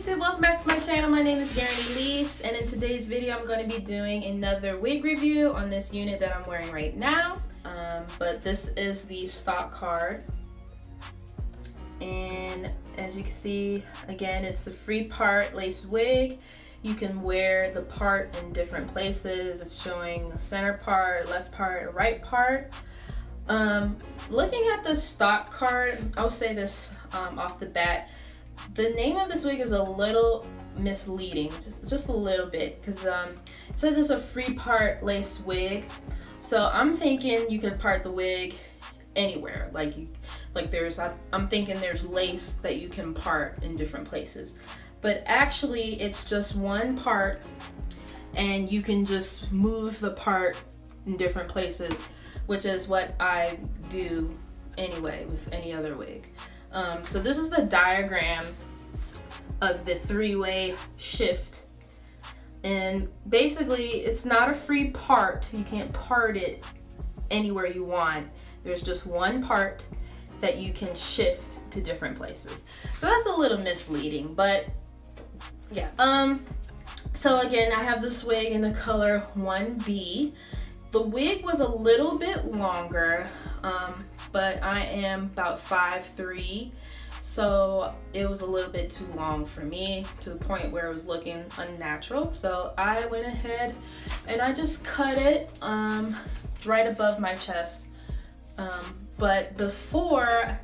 YouTube, welcome back to my channel. My name is Elise, and in today's video I'm going to be doing another wig review on this unit that I'm wearing right now. But this is the stock card, and as you can see, again, it's the free part lace wig. You can wear the part in different places. It's showing the center part, left part, right part. Looking at the stock card, I'll say this off the bat. The name of this wig is a little misleading, just a little bit, because it says it's a free part lace wig. So I'm thinking you can part the wig anywhere. I'm thinking there's lace that you can part in different places. But actually it's just one part, and you can just move the part in different places, which is what I do anyway with any other wig. So this is the diagram of the three-way shift, and basically it's not a free part. You can't part it anywhere you want. There's just one part that you can shift to different places. So that's a little misleading, but yeah. So again, I have this wig in the color 1B. The wig was a little bit longer, but I am about 5'3", so it was a little bit too long for me, to the point where it was looking unnatural. So I went ahead and I just cut it right above my chest. But before,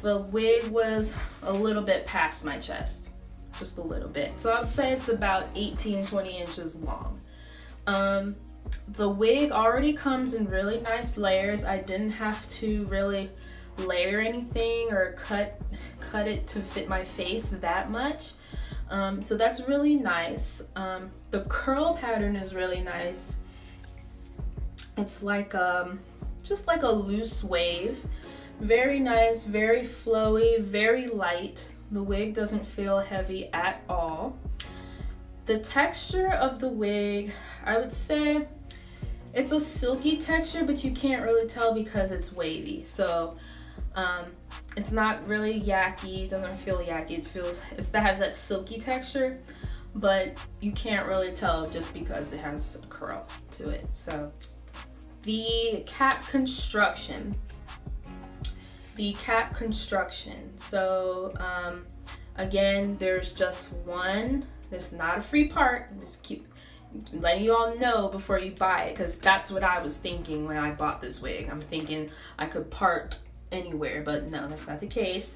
the wig was a little bit past my chest, just a little bit. So I would say it's about 18-20 inches long. The wig already comes in really nice layers. I didn't have to really layer anything or cut it to fit my face that much. So that's really nice. The curl pattern is really nice. It's like just like a loose wave. Very nice, very flowy, very light. The wig doesn't feel heavy at all. The texture of the wig, I would say it's a silky texture, but you can't really tell because it's wavy. So it's not really yucky. It doesn't feel yucky. It has that silky texture, but you can't really tell just because it has a curl to it. So the cap construction. So again, there's just one. It's not a free part. Just keep letting you all know before you buy it, because that's what I was thinking when I bought this wig. I'm thinking I could part anywhere, but no, that's not the case.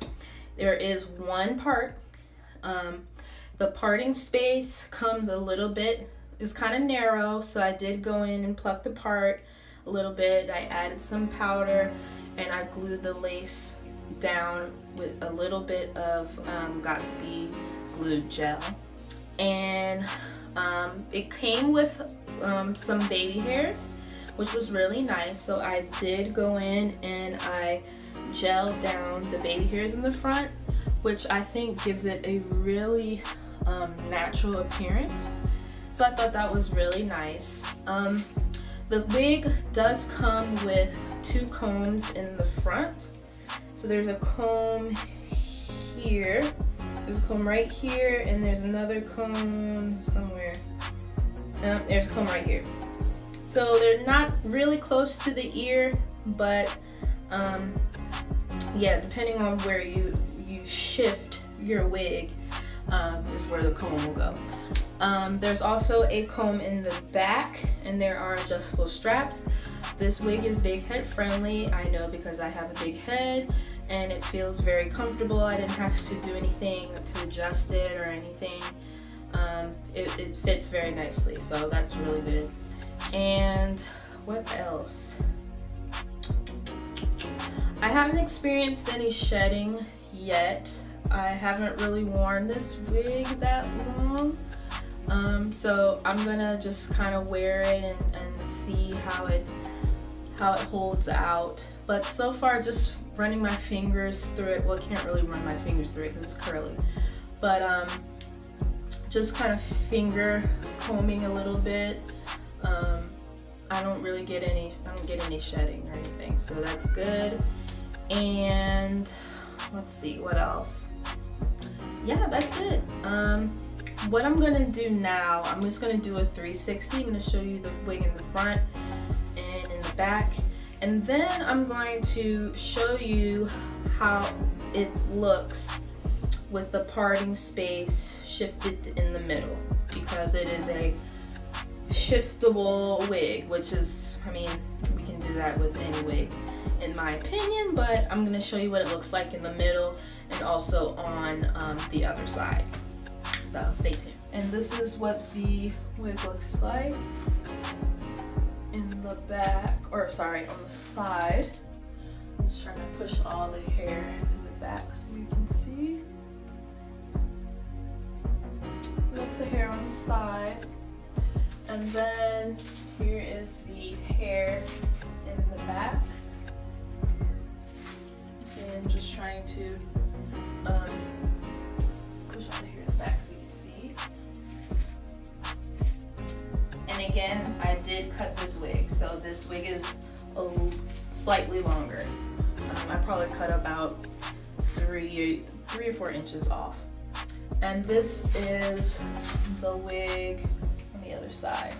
There is one part. The parting space comes a little bit, it's kind of narrow, so I did go in and pluck the part a little bit. I added some powder and I glued the lace down with a little bit of got to be glued gel. And it came with some baby hairs, which was really nice. So I did go in and I gelled down the baby hairs in the front, which I think gives it a really natural appearance. So I thought that was really nice. The wig does come with two combs in the front. So there's a comb here. There's a comb right here, and there's another comb somewhere. There's a comb right here. So they're not really close to the ear, but yeah, depending on where you shift your wig is where the comb will go. There's also a comb in the back, and there are adjustable straps. This wig is big head friendly. I know because I have a big head, and it feels very comfortable. I didn't have to do anything to adjust it or anything. It fits very nicely, so that's really good. And what else? I haven't experienced any shedding yet. I haven't really worn this wig that long. So I'm gonna just kind of wear it and see how it holds out. But so far, just running my fingers through it. Well, I can't really run my fingers through it because it's curly. But just kind of finger combing a little bit. I don't get any shedding or anything, so that's good. And let's see what else. yeah, that's it. What I'm gonna do now, I'm just gonna do a 360. I'm gonna show you the wig in the front and in the back, and then I'm going to show you how it looks with the parting space shifted in the middle, because it is a shiftable wig, which is, I mean, we can do that with any wig in my opinion, but I'm gonna show you what it looks like in the middle and also on the other side. So stay tuned. And this is what the wig looks like in the back, or sorry, on the side. I'm just trying to push all the hair to the back so you can see. That's the hair on the side. And then here is the hair in the back. And just trying to push all the hair in the back so you can see. And again, I did cut this wig, so this wig is slightly longer. I probably cut about 3 or 4 inches off. And this is the wig on the other side.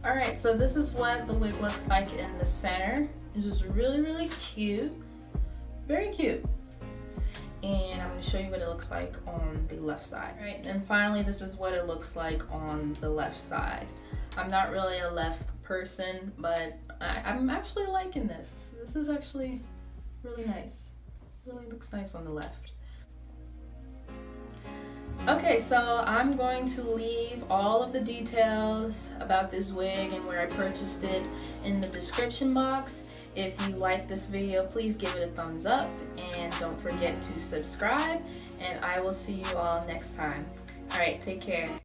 All right, so this is what the wig looks like in the center. It's just really, really cute. Very cute. And I'm gonna show you what it looks like on the left side. All right, and finally, this is what it looks like on the left side. I'm not really a left person, but I'm actually liking this. This is actually really nice. Really looks nice on the left. Okay, so I'm going to leave all of the details about this wig and where I purchased it in the description box. If you like this video, please give it a thumbs up and don't forget to subscribe, and I will see you all next time. All right, take care.